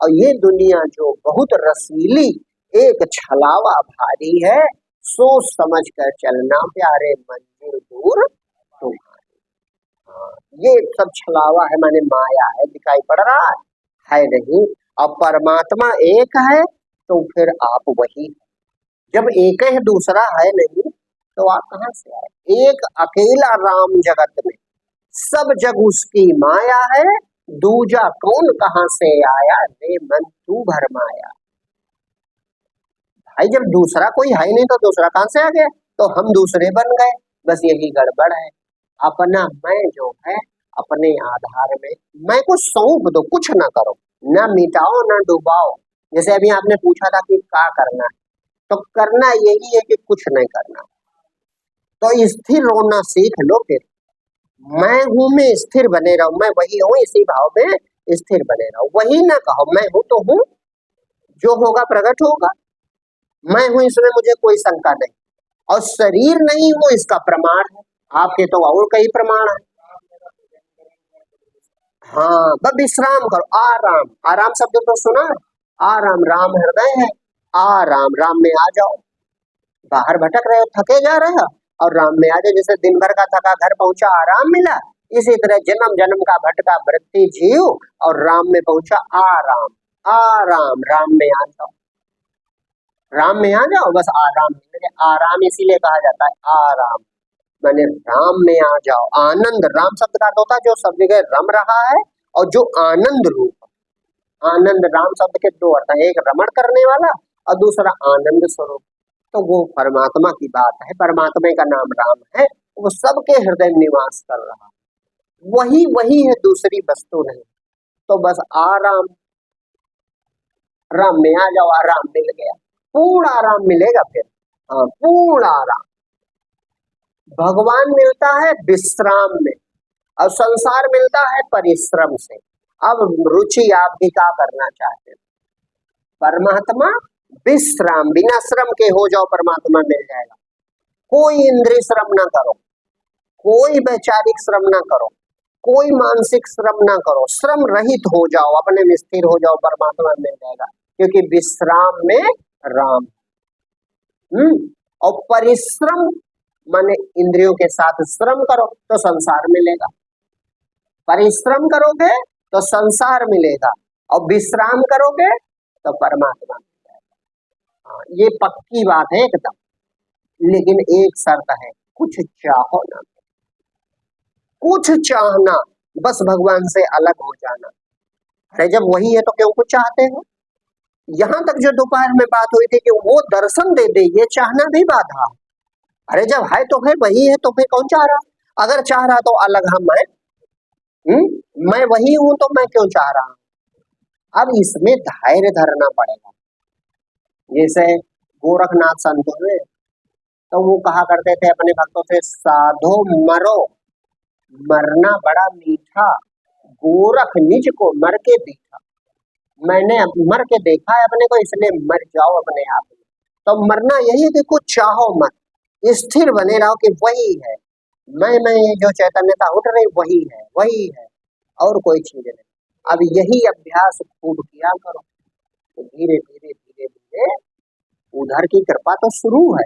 और ये दुनिया जो बहुत रसीली, एक छलावा भारी है, सोच समझ कर चलना प्यारे, मंजिल दूर तुम्हारी। ये सब छलावा है, माने माया है, दिखाई पड़ रहा है नहीं। अब परमात्मा एक है तो फिर आप वही है। जब एक है दूसरा है नहीं तो आप कहां से आए? एक अकेला राम जगत में, सब जग उसकी माया है, दूजा कौन कहां से आया, रे मन तू भरमाया। भाई जब दूसरा कोई है नहीं तो दूसरा कहां से आ गया? तो हम दूसरे बन गए, बस यही गड़बड़ है। अपना मैं जो है अपने आधार में मैं को सौंप दो, कुछ ना करो, ना मिटाओ ना डुबाओ। जैसे अभी आपने पूछा था कि क्या करना है, तो करना यही है कि कुछ नहीं करना। तो स्थिर होना सीख लो। फिर मैं हूं में स्थिर बने रहो, मैं वही हूँ इसी भाव में स्थिर बने रहो। वही ना कहो मैं हूं तो हूँ, जो होगा प्रकट होगा। मैं हूं इसमें मुझे कोई शंका नहीं, और शरीर नहीं हूं इसका प्रमाण है। आपके तो और कई प्रमाण है। हाँ, बस विश्राम करो, आराम। आराम शब्द तो सुना है? आराम, राम हृदय है, आराम, राम में आ जाओ। बाहर भटक रहे हो, थके जा रहे हो, और राम में आ जाओ। जैसे दिन भर का थका घर पहुंचा, आराम मिला, इसी तरह जन्म जन्म का भटका वृत्ति जीव और राम में पहुंचा, आराम। आराम, राम में आ जाओ, राम में आ जाओ, बस आराम मिल। आराम इसीलिए कहा जाता है आराम, माने राम में आ जाओ। आनंद, राम शब्द का अर्थ होता है जो सब जगह रम रहा है और जो आनंद रूप। आनंद, राम शब्द के दो अर्थ है, एक रमण करने वाला और दूसरा आनंद स्वरूप। तो वो परमात्मा की बात है, परमात्मा का नाम राम है, वो सबके हृदय में निवास कर रहा, वही वही है, दूसरी वस्तु नहीं। तो बस आराम, राम में आ जाओ, आराम मिल गया, पूर्ण आराम मिलेगा फिर। हाँ, पूर्ण आराम भगवान मिलता है विश्राम में, और संसार मिलता है परिश्रम से। अब रुचि आपकी क्या करना चाहते हैं? परमात्मा विश्राम, बिना श्रम के हो जाओ, परमात्मा मिल जाएगा। कोई इंद्रिय श्रम ना करो, कोई वैचारिक श्रम ना करो, कोई मानसिक श्रम ना करो, श्रम रहित हो जाओ, अपने में स्थिर हो जाओ, परमात्मा मिल जाएगा। क्योंकि विश्राम में राम। और परिश्रम माने इंद्रियों के साथ श्रम करो तो संसार मिलेगा, परिश्रम करोगे तो संसार मिलेगा, और विश्राम करोगे तो परमात्मा मिलेगा। हाँ, ये पक्की बात है एकदम। लेकिन एक शर्त है, कुछ चाहो ना, कुछ चाहना, बस भगवान से अलग हो जाना। अरे जब वही है तो क्यों कुछ चाहते हो? यहाँ तक जो दोपहर में बात हुई थी कि वो दर्शन दे दे, ये चाहना भी बाधा। अरे जब है तो है, वही है तो फिर कौन चाह रहा? अगर चाह रहा तो अलग हम है, मैं वही हूं तो मैं क्यों चाह रहा हूं? अब इसमें धैर्य धरना पड़ेगा। जैसे गोरखनाथ संत हुए तो वो कहा करते थे अपने भक्तों से, साधो मरो, मरना बड़ा मीठा, गोरख निज को मर के देखा। मैंने मर के देखा है अपने को, इसलिए मर जाओ अपने आप में। तो मरना यही है कि कुछ चाहो मत, स्थिर बने रहो कि वही है, मैं जो चैतन्यता उठ रही वही है, वही है, और कोई चीज नहीं। अब यही अभ्यास खूब किया करो, तो धीरे धीरे धीरे धीरे उधर की कृपा तो शुरू है।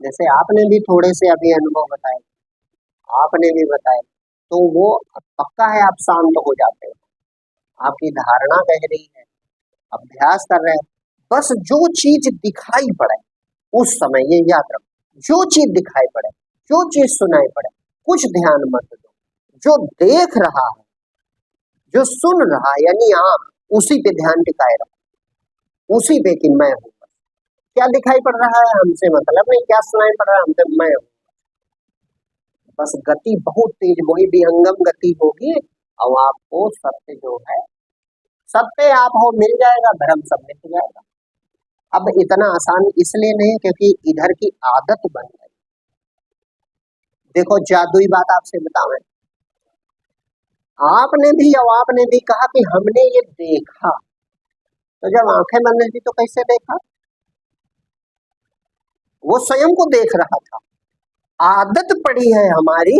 जैसे आपने भी थोड़े से अभी अनुभव बताए, आपने भी बताए, तो वो पक्का है आप शांत हो जाते हो, आपकी धारणा गहरी है, अभ्यास कर रहे हैं। बस जो चीज दिखाई पड़े उस समय ये याद रखो, जो चीज दिखाई पड़े, जो चीज सुनाई पड़े, कुछ ध्यान मत दो। जो देख रहा है, जो सुन रहा है, यानी आप उसी पे ध्यान टिकाए रखो, उसी पे कि मैं हूं। क्या दिखाई पड़ रहा है हमसे मतलब नहीं, क्या सुनाई पड़ रहा है हमसे, मैं हूं। बस गति बहुत तेज, वही विहंगम गति होगी, और आपको सत्य जो है, सत्य आप हो मिल जाएगा, धर्म सब मिल जाएगा। अब इतना आसान इसलिए नहीं क्योंकि इधर की आदत बन गई। देखो जादुई बात आपसे बताऊं, आपने भी कहा कि हमने ये देखा, तो जब आंखें बंद थी तो कैसे देखा? वो स्वयं को देख रहा था। आदत पड़ी है हमारी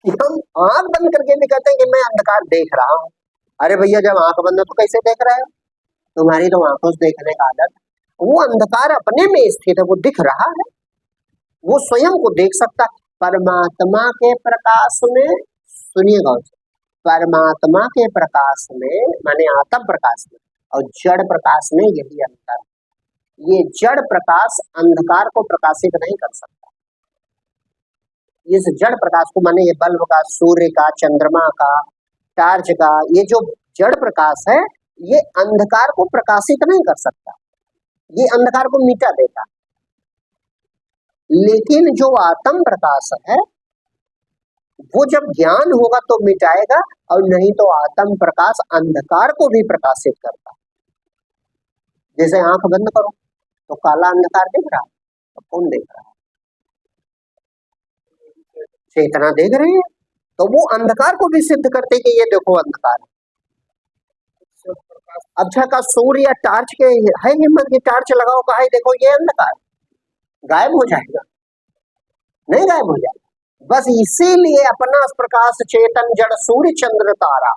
कि हम आंख बंद करके भी कहते हैं कि मैं अंधकार देख रहा हूं। अरे भैया जब आंख बंद है तो कैसे देख रहे हो? तुम्हारी तो आंखों से देखने का आदत। वो अंधकार अपने में स्थित है, वो दिख रहा है, वो स्वयं को देख सकता। परमात्मा के प्रकाश में, सुनिएगा, परमात्मा के प्रकाश में माने आत्म प्रकाश में और जड़ प्रकाश में यही अंतर है। ये जड़ प्रकाश अंधकार को प्रकाशित नहीं कर सकता। इस जड़ प्रकाश को माने ये बल्ब का, सूर्य का, चंद्रमा का, टार्च का, ये जो जड़ प्रकाश है ये अंधकार को प्रकाशित नहीं कर सकता, ये अंधकार को मिटा देता। लेकिन जो आत्म प्रकाश है वो जब ज्ञान होगा तो मिटाएगा, और नहीं तो आत्म प्रकाश अंधकार को भी प्रकाशित करता। जैसे आंख बंद करो तो काला अंधकार दिख रहा है, तो कौन देख रहा है? चेतना देख रही है, तो वो अंधकार को भी सिद्ध करते कि ये देखो अंधकार है। अच्छा का सूर्य या टार्च के है हिम्मत की टार्च लगाओ, कहा है देखो ये अंधकार, गायब हो जाएगा? नहीं गायब हो जाएगा। बस इसीलिए अपना प्रकाश चेतन जड़ सूर्य चंद्र तारा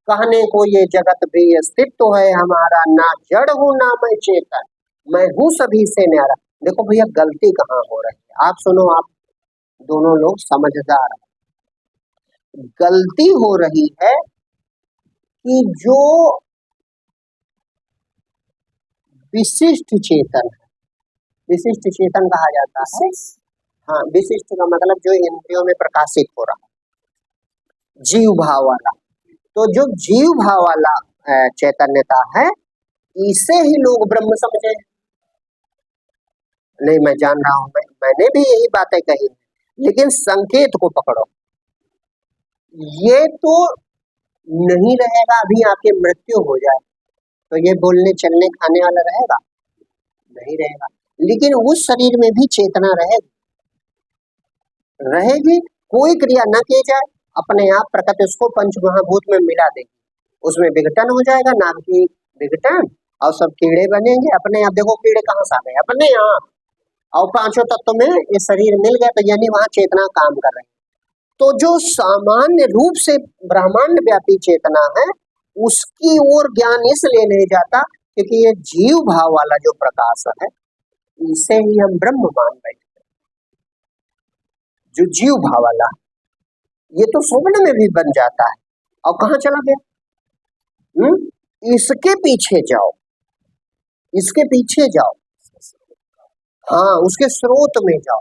कहने को ये जगत भी अस्तित्व है हमारा, ना जड़ हूं ना मैं चेतन, मैं हूं सभी से न्यारा। देखो भैया गलती कहाँ हो रही है, आप सुनो, आप दोनों लोग समझदार हैं। गलती हो रही है कि जो विशिष्ट चेतन है, विशिष्ट चेतन कहा जाता है, हाँ विशिष्ट का मतलब जो इंद्रियों में प्रकाशित हो रहा, जीव भाव वाला, तो जो जीव भाव वाला चैतन्यता है इसे ही लोग ब्रह्म समझे। नहीं मैं जान रहा हूं, मैंने भी यही बातें कही, लेकिन संकेत को पकड़ो। ये तो नहीं रहेगा, अभी आपकी मृत्यु हो जाए तो ये बोलने चलने खाने वाला रहेगा? नहीं रहेगा। लेकिन उस शरीर में भी चेतना रहेगी, रहेगी, कोई क्रिया न की जाए अपने आप प्रकृति उसको पंच महाभूत में मिला देगी, उसमें विघटन हो जाएगा, नाम की विघटन, और सब कीड़े बनेंगे अपने आप। देखो कीड़े कहाँ से आ गए? अपने आप। और पांचों तत्व में ये शरीर मिल गया, तो यानी वहां चेतना काम कर रही है। तो जो सामान्य रूप से ब्रह्मांड व्यापी चेतना है उसकी ओर ज्ञान इसलिए नहीं जाता क्योंकि ये जीव भाव वाला जो प्रकाश है इसे ही हम ब्रह्म मान बैठे। जो जीव भाव वाला ये तो स्वप्न में भी बन जाता है, और कहाँ चला गया? इसके पीछे जाओ, इसके पीछे जाओ, हाँ उसके स्रोत में जाओ।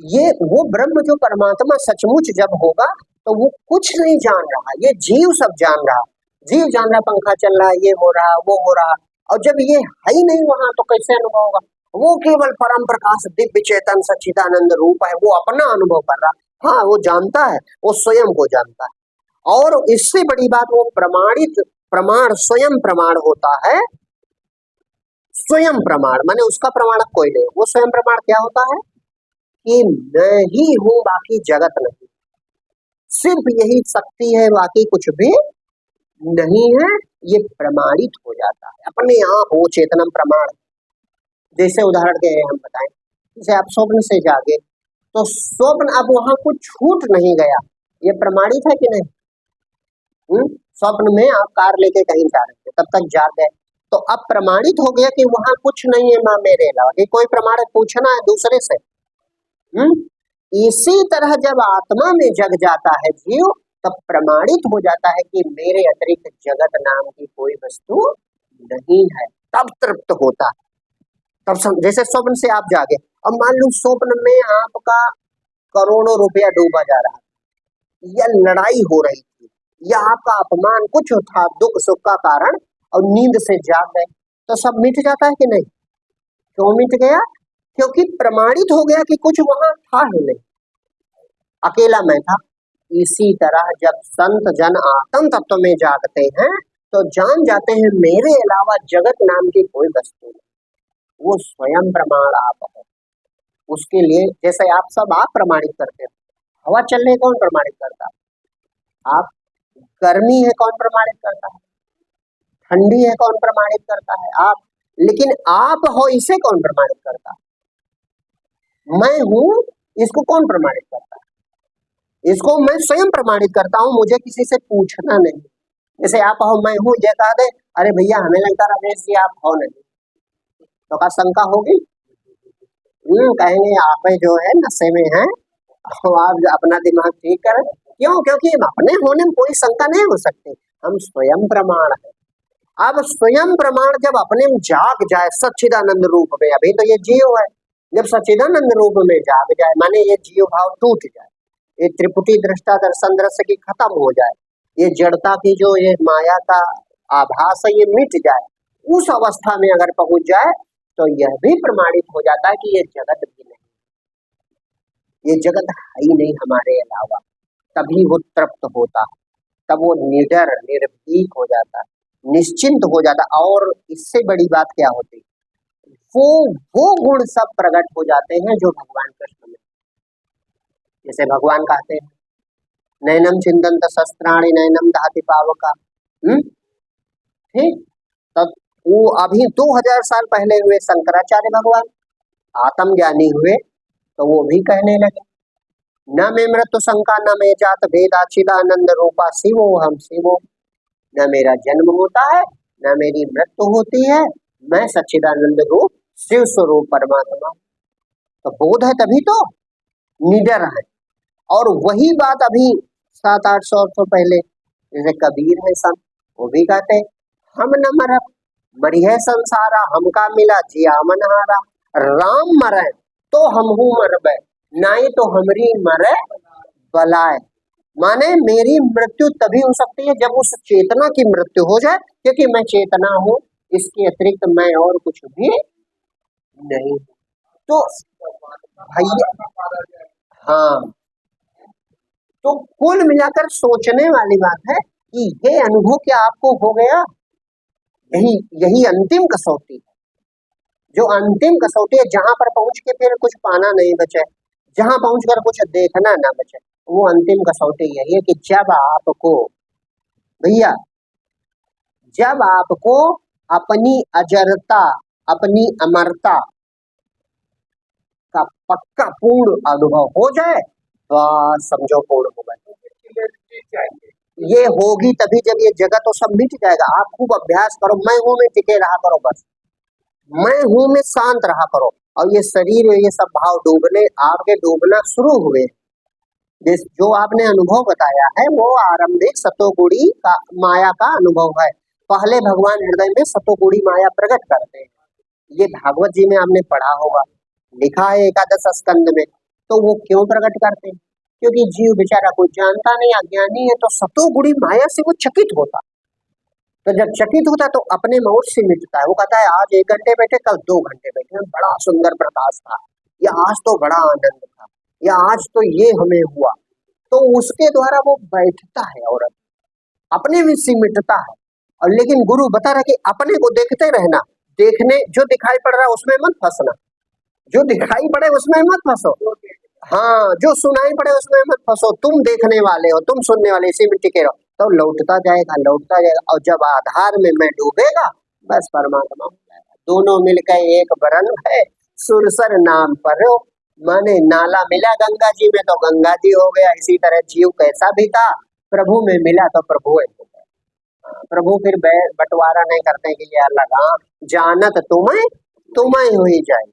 ये वो ब्रह्म जो परमात्मा सचमुच जब होगा तो वो कुछ नहीं जान रहा, ये जीव सब जान रहा, जीव जान रहा पंखा चल रहा, ये हो रहा, वो हो रहा, और जब ये है ही नहीं वहां तो कैसे अनुभव होगा? वो केवल परम प्रकाश दिव्य चेतन सच्चिदानंद रूप है, वो अपना अनुभव कर रहा। हाँ वो जानता है, वो स्वयं को जानता है, और इससे बड़ी बात वो प्रमाणित प्रमाण स्वयं प्रमाण होता है। स्वयं प्रमाण माने उसका प्रमाणक कोई नहीं, वो स्वयं प्रमाण क्या होता है कि मैं ही हूं बाकी जगत नहीं, सिर्फ यही शक्ति है बाकी कुछ भी नहीं है, ये प्रमाणित हो जाता है अपने आप, वो चेतनम प्रमाण। जैसे उदाहरण के हम बताएं, जैसे आप स्वप्न से जागे तो स्वप्न अब वहां कुछ छूट नहीं गया, ये प्रमाणित है कि नहीं? स्वप्न में आप कार लेके कहीं जा रहे थे, तब तक जाग गए तो अब प्रमाणित हो गया कि वहां कुछ नहीं है माँ मेरे अलावा, कि कोई प्रमाण पूछना है दूसरे से। इसी तरह जब आत्मा में जग जाता है जीव तब प्रमाणित हो जाता है कि मेरे अतिरिक्त जगत नाम की कोई वस्तु नहीं है, तब तृप्त होता है। तब जैसे स्वप्न से आप जागे, अब मान लो स्वप्न में आपका करोड़ों रुपया डूबा जा रहा है, या लड़ाई हो रही थी, या आपका अपमान कुछ था, दुख सुख का कारण, और नींद से जाग गए तो सब मिट जाता है कि नहीं? क्यों मिट गया? क्योंकि प्रमाणित हो गया कि कुछ वहां था ही नहीं, अकेला मैं था। इसी तरह जब संत जन आत्म तत्व में जागते हैं तो जान जाते हैं मेरे अलावा जगत नाम की कोई वस्तु नहीं, वो स्वयं प्रमाण आप है। उसके लिए जैसे आप सब आप प्रमाणित करते हो, हवा चलने कौन प्रमाणित करता है? आप। गर्मी है कौन प्रमाणित करता है? ठंडी है कौन प्रमाणित करता है? आप। लेकिन आप हो इसे कौन प्रमाणित करता है? मैं हूं इसको कौन प्रमाणित करता है? इसको मैं स्वयं प्रमाणित करता हूं, मुझे किसी से पूछना नहीं। जैसे आप हो मैं हूं, ये कहा दे अरे भैया हमें लगता रमेश जी आप हो नहीं, तो क्या शंका होगी? कहेंगे आप जो है नशे में हैं, आप अपना दिमाग ठीक करें। क्यों? क्योंकि हम अपने होने में कोई शंका नहीं हो सकती, हम स्वयं प्रमाण है। अब स्वयं प्रमाण जब अपने में जाग जाए सच्चिदानंद रूप में, अभी तो ये जीव है, जब सच्चिदानंद रूप में जाग जाए माने ये जीव भाव टूट जाए, ये त्रिपुटी दृष्टा दर्शन दृश्य की खत्म हो जाए, ये जड़ता की जो ये माया का आभास है ये मिट जाए, उस अवस्था में अगर पहुंच जाए तो यह भी प्रमाणित हो जाता है कि ये जगत भी नहीं, ये जगत है ही नहीं हमारे अलावा। तभी वो तृप्त होता, तब वो निडर निर्भीक हो जाता, निश्चिंत हो जाता। और इससे बड़ी बात क्या होती, वो गुण सब प्रकट हो जाते हैं जो भगवान कृष्ण में, जैसे भगवान कहते हैं नैनम चिंतन्त शस्त्राणि नैनम दहति पावका, ठीक। तब वो अभी 2000 साल पहले हुए शंकराचार्य भगवान आत्मज्ञानी हुए तो वो भी कहने लगे न मे मृत्यु शंका न मे जात भेदा चिदानंद रूपा शिवो हम शिवो, न मेरा जन्म होता है न मेरी मृत्यु होती है, मैं सच्चिदानंद रूप शिव स्वरूप परमात्मा। तो बोध है तभी तो निडर है। और वही बात अभी 700-800 वर्षों पहले जैसे कबीर है संत, वो भी कहते हम न मरब मरिह संसारा, हमका मिला जिया मनहारा, राम मरे तो हमहू मरबे नहीं तो हमरी मरे बलाए। माने मेरी मृत्यु तभी हो सकती है जब उस चेतना की मृत्यु हो जाए, क्योंकि मैं चेतना हूं, इसके अतिरिक्त मैं और कुछ भी नहीं। तो भैया हाँ, तो कुल मिलाकर सोचने वाली बात है कि ये अनुभव क्या आपको हो गया, यही अंतिम कसौटी है, जो अंतिम कसौटी है, जहां पर पहुंच के फिर कुछ पाना नहीं बचे, जहां पहुंचकर कुछ देखना ना बचे, वो अंतिम कसौटी यही है कि जब आपको भैया, जब आपको अपनी अजरता अपनी अमरता का पक्का पूर्ण अनुभव हो जाए बस समझो पूर्ण हो गए। ये होगी तभी जब ये जगत तो सब मिट जाएगा। आप खूब अभ्यास करो, मैं हूं में टिके रहा करो, बस मैं हूं में शांत रहा करो, और ये शरीर ये सब भाव डूबने आपके डूबना शुरू हुए। जो आपने अनुभव बताया है वो आरंभिक सतोगुणी का माया का अनुभव है। पहले भगवान हृदय में सतोगुणी माया प्रकट करते हैं, ये भागवत जी में आपने पढ़ा होगा, लिखा है 11 स्कंद में। तो वो क्यों प्रकट करते हैं, क्योंकि जीव बेचारा कोई जानता नहीं, अज्ञानी है, तो सतोगुणी माया से वो चकित होता। तो जब चकित होता तो अपने मौत से मिटता है। वो कहता है आज 1 घंटे बैठे कल 2 घंटे बैठे, बड़ा सुंदर प्रकाश था, या आज तो बड़ा आनंद था, या आज तो ये हमें हुआ। तो उसके द्वारा वो बैठता है और अपने में सिमटता है। और लेकिन गुरु बता रहा कि अपने को देखते रहना, देखने जो दिखाई पड़ रहा है उसमें मत फंसना, जो दिखाई पड़े उसमें मत फंसो, हाँ जो सुनाई पड़े उसमें मत फंसो, तुम देखने वाले हो, तुम सुनने वाले, इसी में टिके रहो, तो लौटता जाएगा। और जब आधार में मैं डूबेगा बस परमात्मा हो जाएगा। दोनों मिलकर एक बरन है, सुरसर नाम पर हो, माने नाला मिला गंगा जी में तो गंगा जी हो गया। इसी तरह जीव कैसा भी था, प्रभु में मिला तो प्रभु हो गया। प्रभु फिर बंटवारा नहीं करते कि ये अलग, हाँ जानत तुम्हें हुई जाए,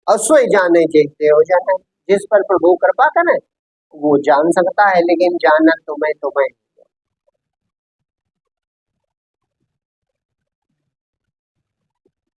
असोई जाने जेते हो जाना। जिस पर प्रभु कृपा करे वो जान सकता है, लेकिन जानत तुम्हें